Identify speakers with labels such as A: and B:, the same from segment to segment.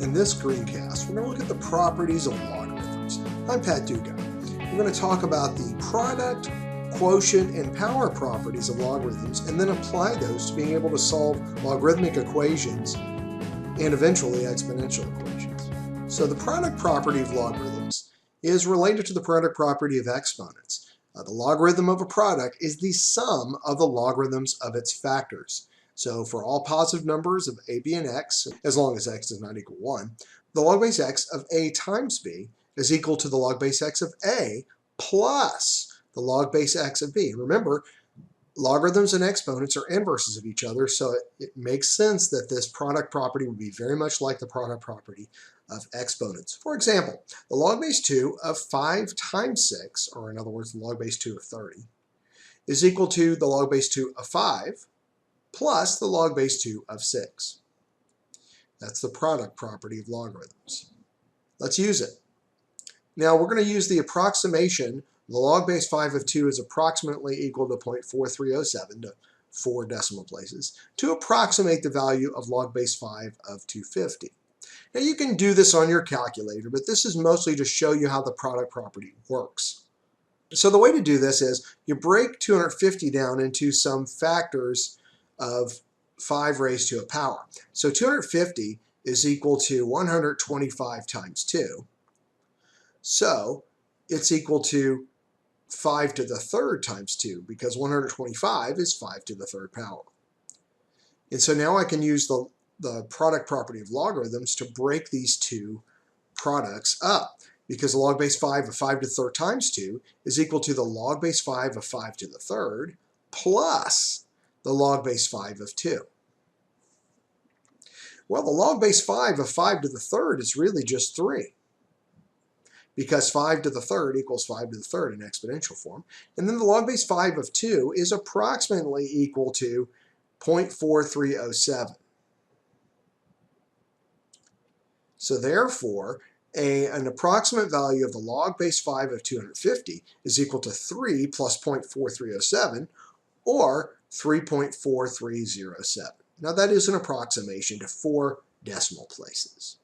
A: In this screencast, we're going to look at the properties of logarithms. I'm Pat Dugas. We're going to talk about the product, quotient, and power properties of logarithms and then apply those to being able to solve logarithmic equations and eventually exponential equations. So the product property of logarithms is related to the product property of exponents. The logarithm of a product is the sum of the logarithms of its factors. So for all positive numbers of a, b, and x, as long as x does not equal 1, the log base x of a times b is equal to the log base x of a plus the log base x of b. Remember, logarithms and exponents are inverses of each other, so it makes sense that this product property would be very much like the product property of exponents. For example, the log base 2 of 5 times 6, or in other words, the log base 2 of 30, is equal to the log base 2 of 5 plus the log base 2 of 6. That's the product property of logarithms. Let's use it. Now we're going to use the approximation. The log base 5 of 2 is approximately equal to 0.4307 to 4 decimal places to approximate the value of log base 5 of 250. Now you can do this on your calculator, but this is mostly to show you how the product property works. So the way to do this is you break 250 down into some factors of 5 raised to a power. So 250 is equal to 125 times 2. So it's equal to 5 to the third times 2, because 125 is 5 to the third power. And so now I can use the product property of logarithms to break these two products up, because the log base 5 of 5 to the third times 2 is equal to the log base 5 of 5 to the third plus the log base 5 of 2. Well, the log base 5 of 5 to the third is really just 3, because 5 to the third equals 5 to the third in exponential form. And then the log base 5 of 2 is approximately equal to 0.4307. So therefore, an approximate value of the log base 5 of 250 is equal to 3 plus 0.4307, or 3.4307. Now that is an approximation to 4 decimal places.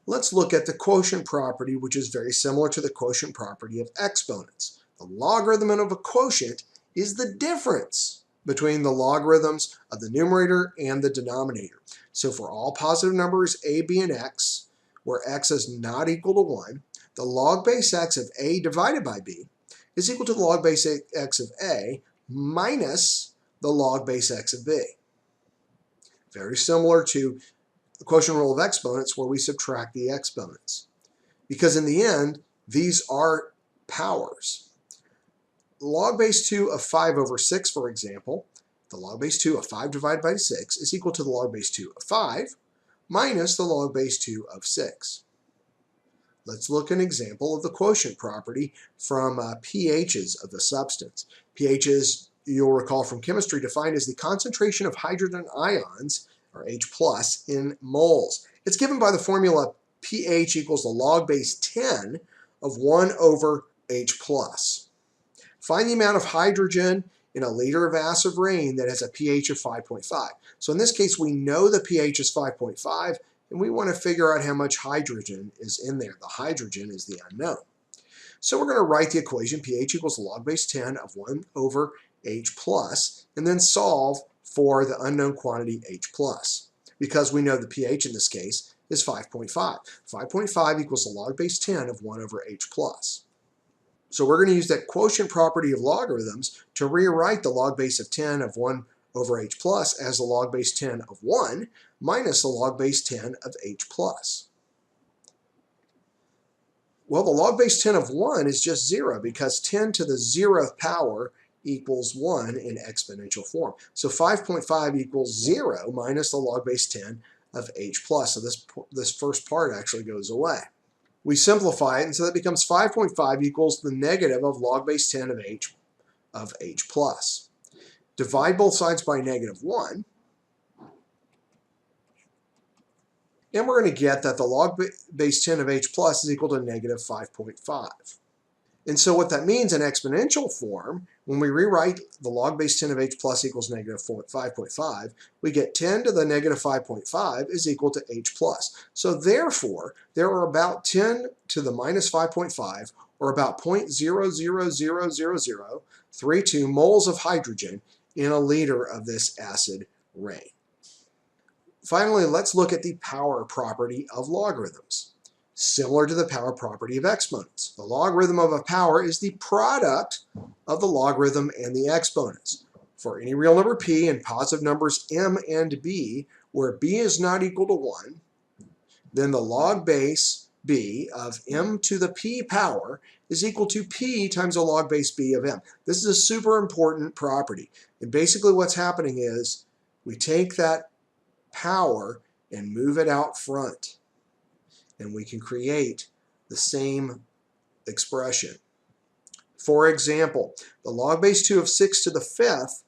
A: Let's look at the quotient property, which is very similar to the quotient property of exponents. The logarithm of a quotient is the difference between the logarithms of the numerator and the denominator. So for all positive numbers a, b, and x, where x is not equal to 1, the log base x of a divided by b is equal to the log base x of a minus the log base x of b. Very similar to the quotient rule of exponents, where we subtract the exponents. Because in the end, these are powers. Log base 2 of 5 over 6, for example, the log base 2 of 5 divided by 6 is equal to the log base 2 of 5 minus the log base 2 of 6. Let's look at an example of the quotient property from pHs of the substance. pHs, you'll recall from chemistry, defined as the concentration of hydrogen ions, or H+, in moles. It's given by the formula pH equals the log base 10 of 1 over H+. Find the amount of hydrogen in a liter of acid rain that has a pH of 5.5. So in this case, we know the pH is 5.5, and we want to figure out how much hydrogen is in there. The hydrogen is the unknown. So we're going to write the equation pH equals log base 10 of 1 over H+, and then solve for the unknown quantity H+, because we know the pH in this case is 5.5. 5.5 equals the log base 10 of 1 over H+. So we're going to use that quotient property of logarithms to rewrite the log base of 10 of 1 over H+ as the log base 10 of 1 minus the log base 10 of H+. Well, the log base 10 of 1 is just 0, because 10 to the 0th power equals 1 in exponential form. So 5.5 equals 0 minus the log base 10 of H+. So this first part actually goes away. We simplify it, and so that becomes 5.5 equals the negative of log base 10 of H+. Divide both sides by negative 1, and we're going to get that the log base 10 of H+ is equal to negative 5.5. And so what that means in exponential form, when we rewrite the log base 10 of h plus equals negative 5.5, we get 10 to the negative 5.5 is equal to h plus. So therefore, there are about 10 to the minus 5.5, or about 0.000032 moles of hydrogen in a liter of this acid rain. Finally, let's look at the power property of logarithms. Similar to the power property of exponents, the logarithm of a power is the product of the logarithm and the exponents. For any real number p and positive numbers m and b, where b is not equal to 1, then the log base b of m to the p power is equal to p times the log base b of m. This is a super important property. And basically what's happening is we take that power and move it out front, and we can create the same expression. For example, the log base 2 of 6 to the 5th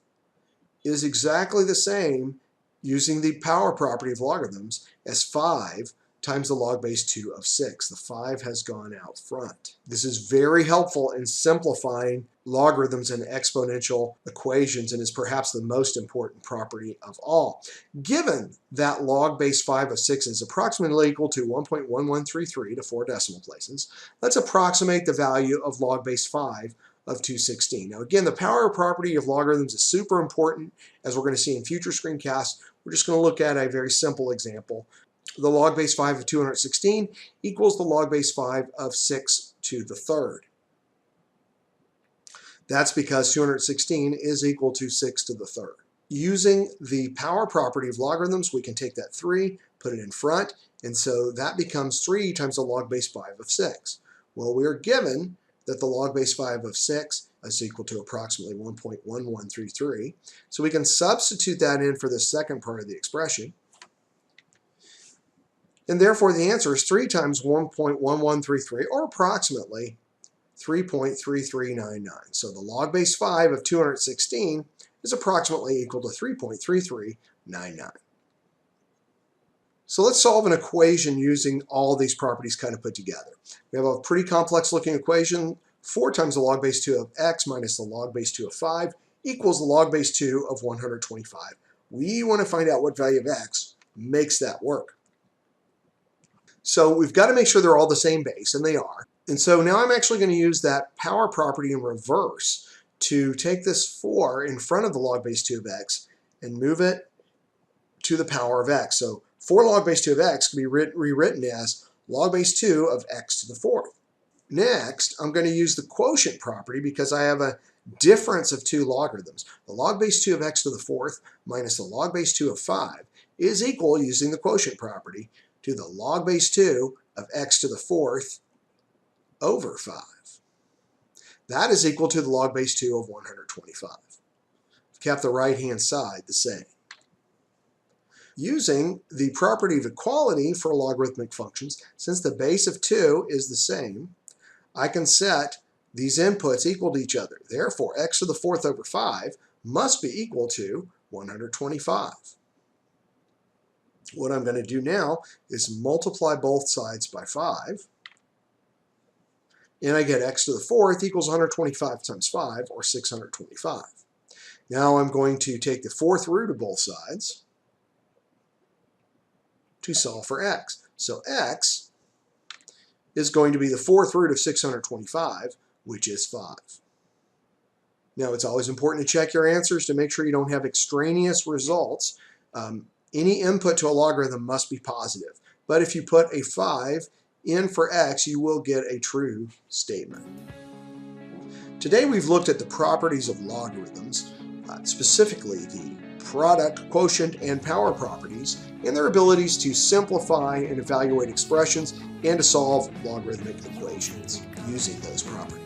A: is exactly the same using the power property of logarithms as 5 times the log base 2 of 6. The 5 has gone out front. This is very helpful in simplifying logarithms and exponential equations, and is perhaps the most important property of all. Given that log base 5 of 6 is approximately equal to 1.1133 to 4 decimal places, let's approximate the value of log base 5 of 216. Now again, the power property of logarithms is super important, as we're going to see in future screencasts. We're just going to look at a very simple example. The log base 5 of 216 equals the log base 5 of 6 to the 3rd. That's because 216 is equal to 6 to the 3rd. Using the power property of logarithms, we can take that 3, put it in front, and so that becomes 3 times the log base 5 of 6. Well, we are given that the log base 5 of 6 is equal to approximately 1.1133. So we can substitute that in for the second part of the expression. And therefore the answer is 3 times 1.1133, or approximately 3.3399. So the log base 5 of 216 is approximately equal to 3.3399. So let's solve an equation using all these properties kind of put together. We have a pretty complex looking equation. 4 times the log base 2 of x minus the log base 2 of 5 equals the log base 2 of 125. We want to find out what value of x makes that work. So we've got to make sure they're all the same base, and they are. And so now I'm actually going to use that power property in reverse to take this 4 in front of the log base 2 of x and move it to the power of x. So 4 log base 2 of x can be rewritten as log base 2 of x to the 4th. Next, I'm going to use the quotient property because I have a difference of two logarithms. The log base 2 of x to the 4th minus the log base 2 of 5 is equal, using the quotient property, to the log base 2 of x to the 4th over 5. That is equal to the log base 2 of 125. I've kept the right-hand side the same. Using the property of equality for logarithmic functions, since the base of 2 is the same, I can set these inputs equal to each other. Therefore, x to the 4th over 5 must be equal to 125. What I'm going to do now is multiply both sides by 5, and I get x to the 4th equals 125 times 5, or 625. Now I'm going to take the 4th root of both sides to solve for x. So x is going to be the 4th root of 625, which is 5. Now it's always important to check your answers to make sure you don't have extraneous results. Any input to a logarithm must be positive, but if you put a 5 in for x, you will get a true statement. Today we've looked at the properties of logarithms, specifically the product, quotient, and power properties, and their abilities to simplify and evaluate expressions and to solve logarithmic equations using those properties.